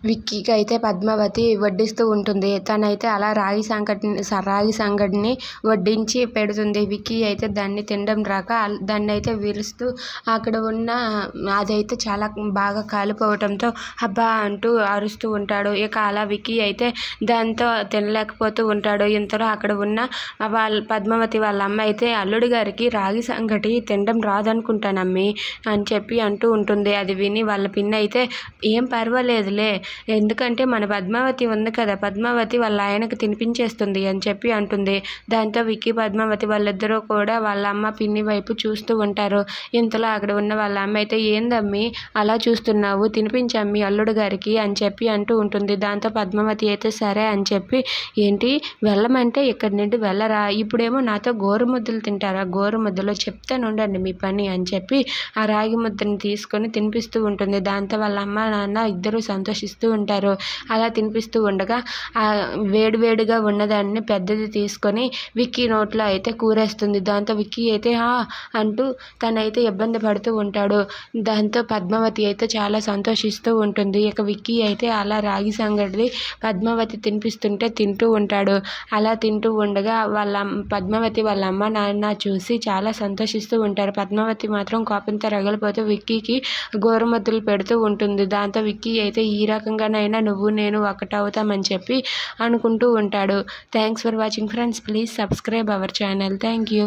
విక్కీకి అయితే పద్మావతి వడ్డిస్తూ ఉంటుంది. తనైతే అలా రాగి సంగటిని వడ్డించి పెడుతుంది. విక్కీ అయితే దాన్ని తినడం రాక దాన్నైతే విరుస్తూ అక్కడ ఉన్న అదైతే చాలా బాగా కాలిపోవటంతో అబ్బా అంటూ అరుస్తూ ఉంటాడు. ఇక అలా విక్కీ అయితే దాంతో తినలేకపోతూ ఉంటాడు. ఇంతలో అక్కడ ఉన్న పద్మావతి వాళ్ళ అమ్మ అయితే అల్లుడి గారికి రాగి సంగటి తినడం రాదనుకుంటానమ్మి అని చెప్పి అంటూ ఉంటుంది. అది విని వాళ్ళ పిన్ని అయితే ఏం పర్వాలేదులే, ఎందుకంటే మన పద్మావతి ఉంది కదా, పద్మావతి వాళ్ళ ఆయనకు తినిపించేస్తుంది అని చెప్పి అంటుంది. దాంతో విక్కీ పద్మావతి వాళ్ళిద్దరూ కూడా వాళ్ళ అమ్మ పిన్ని వైపు చూస్తూ ఉంటారు. ఇంతలో అక్కడ ఉన్న వాళ్ళ అమ్మ అయితే ఏందమ్మి అలా చూస్తున్నావు, తినిపించమ్మి అల్లుడు గారికి అని చెప్పి అంటూ ఉంటుంది. దాంతో పద్మావతి అయితే సరే అని చెప్పి ఏంటి వెళ్ళమంటే ఇక్కడి నుండి వెళ్ళరా, ఇప్పుడేమో నాతో గోరుముద్దలు తింటారా, గోరుముద్దలో చెప్తానుండండి మీ పని అని చెప్పి ఆ రాగి ముద్దని తీసుకొని తినిపిస్తూ ఉంటుంది. దాంతో వాళ్ళ అమ్మ నాన్న ఇద్దరూ సంతోషిస్తూ ఉంటారు. అలా తినిపిస్తూ ఉండగా ఆ వేడివేడిగా ఉన్నదాన్ని పెద్దది తీసుకొని విక్కీ నోట్లో అయితే కూరేస్తుంది. దాంతో విక్కీ అయితే అంటూ తనైతే ఇబ్బంది పడుతూ ఉంటాడు. దాంతో పద్మావతి అయితే చాలా సంతోషిస్తూ ఉంటుంది. ఇక విక్కీ అయితే అలా రాగి సంగటి పద్మావతి తినిపిస్తుంటే తింటూ ఉంటాడు. అలా తింటూ ఉండగా పద్మావతి వాళ్ళ అమ్మ నాన్న చూసి చాలా సంతోషిస్తూ ఉంటారు. పద్మావతి మాత్రం కోపంతో రగిలిపోతూ విక్కీకి గోరుముద్దలు పెడుతూ ఉంటుంది. దాంతో విక్కీ అయితే ఈ రకంగానైనా నువ్వు నేను ఒకటవుతామని చెప్పి అనుకుంటూ ఉంటాడు. Thanks for watching friends. Please subscribe our channel. Thank you.